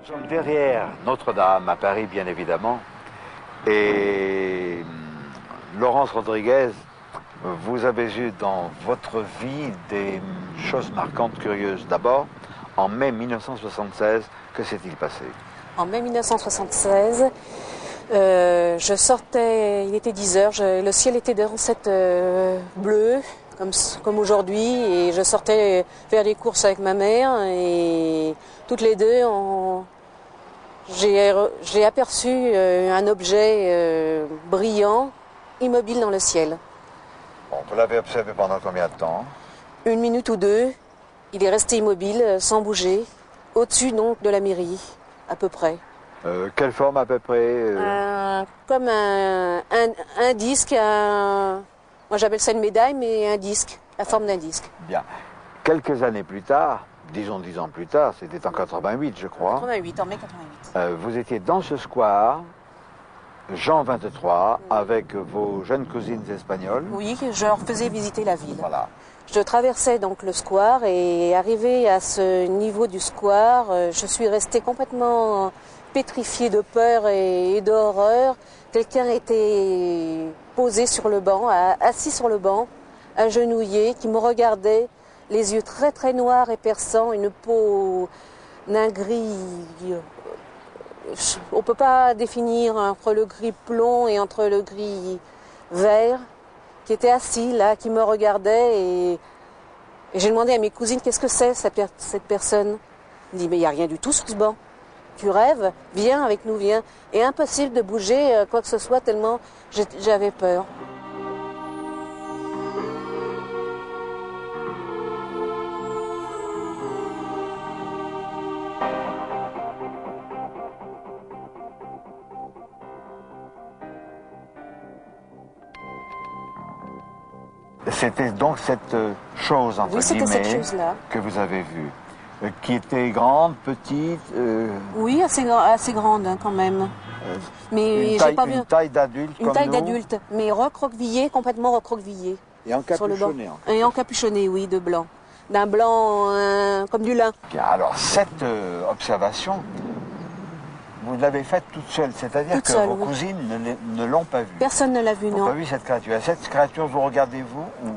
Nous sommes derrière Notre-Dame, à Paris bien évidemment, et Laurence Rodriguez, vous avez eu dans votre vie des choses marquantes, curieuses. D'abord, en mai 1976, que s'est-il passé? En mai 1976, je sortais, il était 10 heures, le ciel était d'un cette bleu, comme aujourd'hui, et je sortais faire des courses avec ma mère, et toutes les deux, j'ai aperçu un objet brillant, immobile dans le ciel. Bon, vous l'avez observé pendant combien de temps? 1 minute ou 2, il est resté immobile, sans bouger, au-dessus donc de la mairie, à peu près. Quelle forme à peu près? Comme un disque, moi j'appelle ça une médaille, mais un disque, la forme d'un disque. Bien. Quelques années plus tard, disons 10 ans plus tard, c'était en 88 je crois. 88, en mai 88. Vous étiez dans ce square, Jean 23, avec vos jeunes cousines espagnoles. Oui, je leur faisais visiter la ville. Voilà. Je traversais donc le square et arrivé à ce niveau du square, je suis restée complètement pétrifiée de peur et d'horreur. Quelqu'un était posé sur le banc, assis sur le banc, agenouillé, qui me regardait, les yeux très très noirs et perçants, une peau d'un gris. On ne peut pas définir entre le gris plomb et entre le gris vert, qui était assis là, qui me regardait, et j'ai demandé à mes cousines qu'est-ce que c'est cette personne. Elle me dit mais il n'y a rien du tout sur ce banc. Tu rêves, viens avec nous, viens. Et impossible de bouger quoi que ce soit tellement j'avais peur. C'était donc cette chose, entre guillemets, cette chose-là que vous avez vue, qui était grande, petite. Oui, assez grande quand même. Mais j'ai pas vu une taille d'adulte, une taille d'adulte, mais recroquevillée, complètement recroquevillée. Et encapuchonnée. Et encapuchonnée, oui, de blanc, d'un blanc comme du lin. Bien, alors cette observation, vous l'avez faite toute seule, c'est-à-dire que vos cousines ne l'ont pas vue. Personne ne l'a vue, non. Vous n'avez pas vu cette créature. Cette créature, vous regardez-vous ou...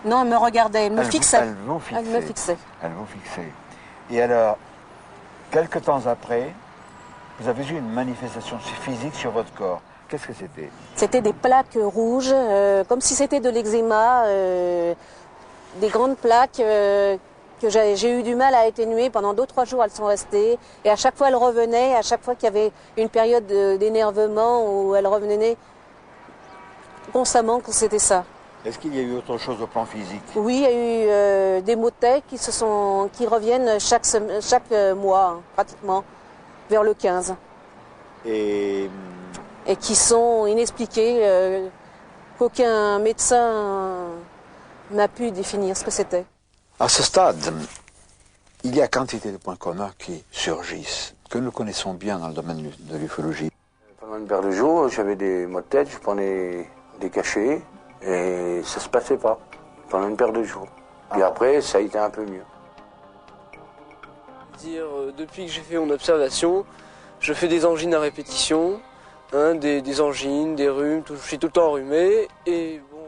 Non, elle me regardait, elle me fixait. Elle vous fixait. Elle me fixait. Elle vous fixait. Et alors, quelques temps après, vous avez eu une manifestation physique sur votre corps. Qu'est-ce que c'était? C'était des plaques rouges, comme si c'était de l'eczéma, des grandes plaques que j'ai eu du mal à atténuer. Pendant 2-3 jours, elles sont restées. Et à chaque fois, elles revenaient. À chaque fois qu'il y avait une période d'énervement où elles revenaient constamment, que c'était ça. Est-ce qu'il y a eu autre chose au plan physique? Oui, il y a eu des maux de tête qui reviennent chaque mois, hein, pratiquement, vers le 15. Et qui sont inexpliqués, qu'aucun médecin n'a pu définir ce que c'était. À ce stade, il y a quantité de points communs qui surgissent, que nous connaissons bien dans le domaine de l'ufologie. Pendant une paire de jours, j'avais des maux de tête, je prenais des cachets et ça se passait pas pendant une paire de jours. Puis après, ça a été un peu mieux. Depuis que j'ai fait mon observation, je fais des angines à répétition, hein, des angines, des rhumes, je suis tout le temps enrhumé et bon.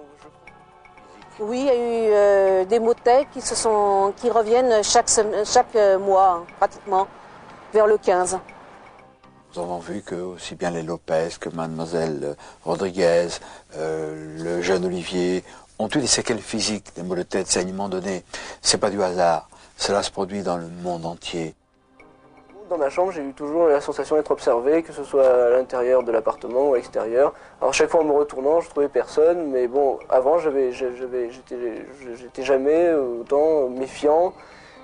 Oui, il y a eu des maux de tête qui reviennent chaque mois, hein, pratiquement, vers le 15. Nous avons vu que aussi bien les Lopez que mademoiselle Rodriguez, le jeune Olivier, ont eu des séquelles physiques, des maux de tête, saignements donnés. C'est pas du hasard, cela se produit dans le monde entier. Dans ma chambre, j'ai eu toujours la sensation d'être observé, que ce soit à l'intérieur de l'appartement ou à l'extérieur. Alors chaque fois en me retournant, je trouvais personne, mais bon, avant, j'étais jamais autant méfiant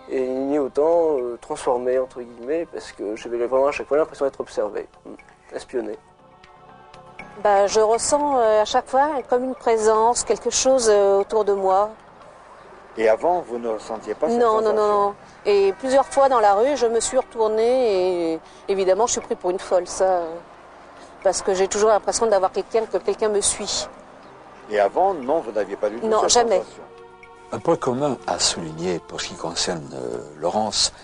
et ni autant transformé, entre guillemets, parce que j'avais vraiment à chaque fois l'impression d'être observé, espionné. Je ressens à chaque fois comme une présence, quelque chose autour de moi. Et avant, vous ne ressentiez pas cette sensation? Non. Et plusieurs fois dans la rue, je me suis retournée et évidemment, je suis pris pour une folle, ça. Parce que j'ai toujours l'impression d'avoir que quelqu'un me suit. Et avant, non, vous n'aviez pas du tout cette jamais. sensation? Un point commun à souligner pour ce qui concerne Laurence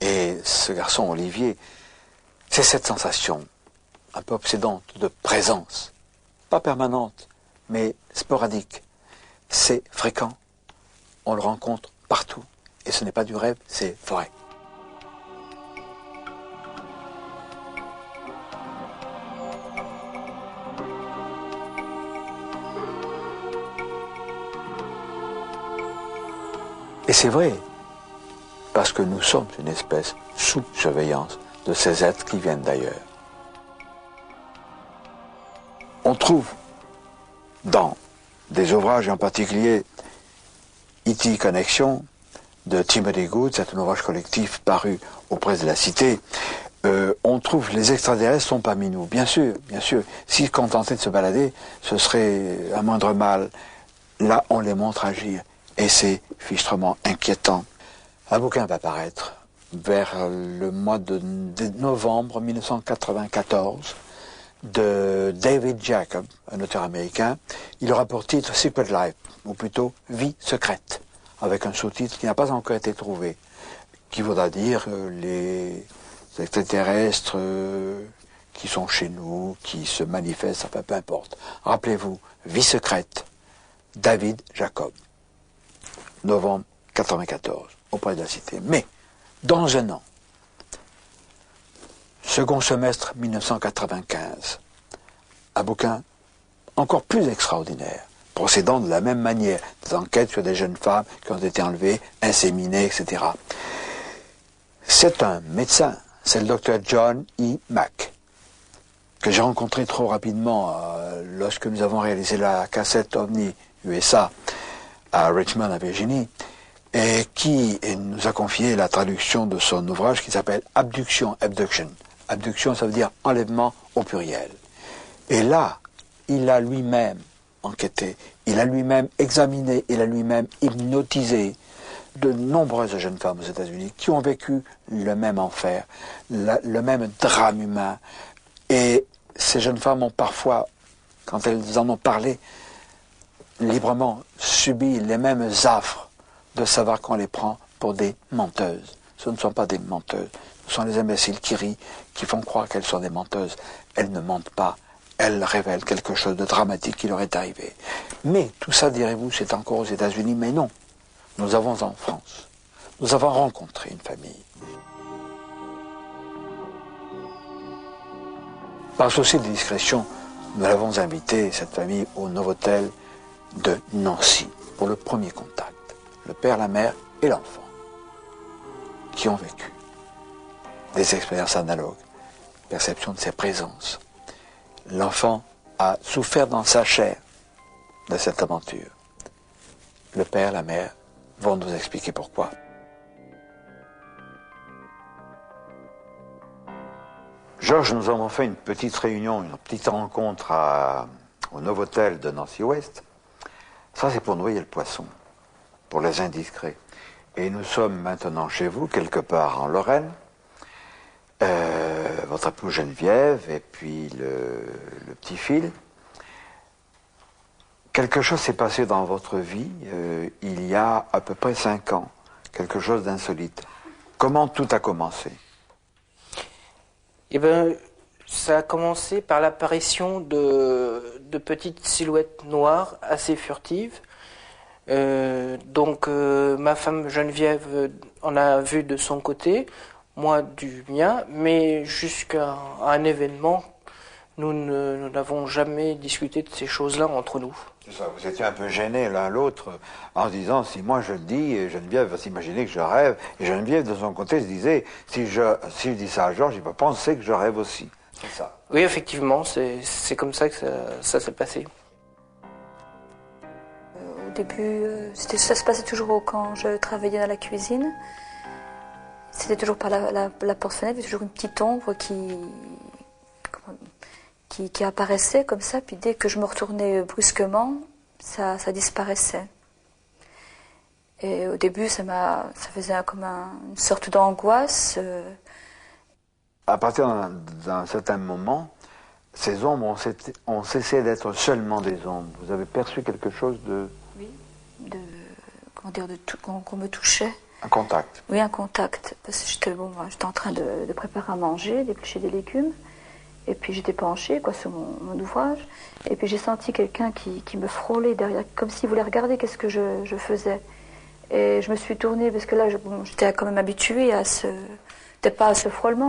et ce garçon Olivier, C'est cette sensation un peu obsédante de présence, pas permanente, mais sporadique. C'est fréquent, on le rencontre partout, et ce n'est pas du rêve, c'est vrai. Et c'est vrai, parce que nous sommes une espèce sous surveillance de ces êtres qui viennent d'ailleurs. On trouve dans des ouvrages, en particulier E.T. Connection de Timothy Good, c'est un ouvrage collectif paru auprès de la Cité, on trouve les extraterrestres sont parmi nous. Bien sûr, s'ils se contentaient de se balader, ce serait un moindre mal. Là, on les montre agir, et c'est fichtrement inquiétant. Un bouquin va paraître vers le mois de novembre 1994 de David Jacob, un auteur américain. Il aura pour titre Secret Life, ou plutôt Vie secrète, avec un sous-titre qui n'a pas encore été trouvé, qui voudra dire les extraterrestres qui sont chez nous, qui se manifestent, enfin peu importe. Rappelez-vous, Vie secrète, David Jacob, novembre 1994, auprès de la Cité. Mais, dans un an, second semestre 1995, un bouquin encore plus extraordinaire, procédant de la même manière, des enquêtes sur des jeunes femmes qui ont été enlevées, inséminées, etc. C'est un médecin, c'est le docteur John E. Mack, que j'ai rencontré trop rapidement lorsque nous avons réalisé la cassette OVNI USA à Richmond, à Virginie, et qui nous a confié la traduction de son ouvrage qui s'appelle Abduction, Abduction. Abduction, ça veut dire enlèvement au pluriel. Et là, il a lui-même enquêté, il a lui-même examiné, il a lui-même hypnotisé de nombreuses jeunes femmes aux États-Unis qui ont vécu le même enfer, le même drame humain. Et ces jeunes femmes ont parfois, quand elles en ont parlé, librement subi les mêmes affres de savoir qu'on les prend pour des menteuses. Ce ne sont pas des menteuses, ce sont les imbéciles qui rient, qui font croire qu'elles sont des menteuses. Elles ne mentent pas, elles révèlent quelque chose de dramatique qui leur est arrivé. Mais tout ça, direz-vous, c'est encore aux États-Unis, mais non. Nous avons en France, nous avons rencontré une famille. Par souci de discrétion, nous l'avons invité, cette famille, au Novotel de Nancy, pour le premier contact. Le père, la mère et l'enfant, qui ont vécu des expériences analogues, perception de ses présences. L'enfant a souffert dans sa chair de cette aventure. Le père, la mère vont nous expliquer pourquoi. Georges, nous avons fait une petite réunion, une petite rencontre au Novotel de Nancy-Ouest. Ça, c'est pour noyer le poisson, pour les indiscrets. Et nous sommes maintenant chez vous, quelque part en Lorraine. Votre épouse Geneviève et puis le petit Phil. Quelque chose s'est passé dans votre vie il y a à peu près 5 ans. Quelque chose d'insolite. Comment tout a commencé? Eh bien, ça a commencé par l'apparition de petites silhouettes noires assez furtives. Ma femme Geneviève en a vu de son côté, moi du mien, mais jusqu'à un événement, nous n'avons jamais discuté de ces choses-là entre nous. C'est ça, vous étiez un peu gênés l'un l'autre en se disant, si moi je le dis, Geneviève va s'imaginer que je rêve, et Geneviève de son côté se disait, si je dis ça à Georges, il va penser que je rêve aussi. C'est ça. Oui, effectivement, c'est comme ça que ça s'est passé. Au début, ça se passait toujours quand je travaillais dans la cuisine. C'était toujours par la porte-fenêtre, il y avait toujours une petite ombre qui apparaissait comme ça, puis dès que je me retournais brusquement, ça disparaissait. Et au début, ça faisait comme une sorte d'angoisse. À partir d'un certain moment, ces ombres ont cessé d'être seulement des ombres. Vous avez perçu quelque chose de... Oui, qu'on me touchait. Un contact. Oui, un contact. Parce que j'étais en train de préparer à manger, d'éplucher des légumes. Et puis j'étais penchée sur mon ouvrage. Et puis j'ai senti quelqu'un qui me frôlait derrière, comme s'il voulait regarder qu'est-ce que je faisais. Et je me suis tournée, parce que là, j'étais quand même habituée à peut-être pas à ce frôlement,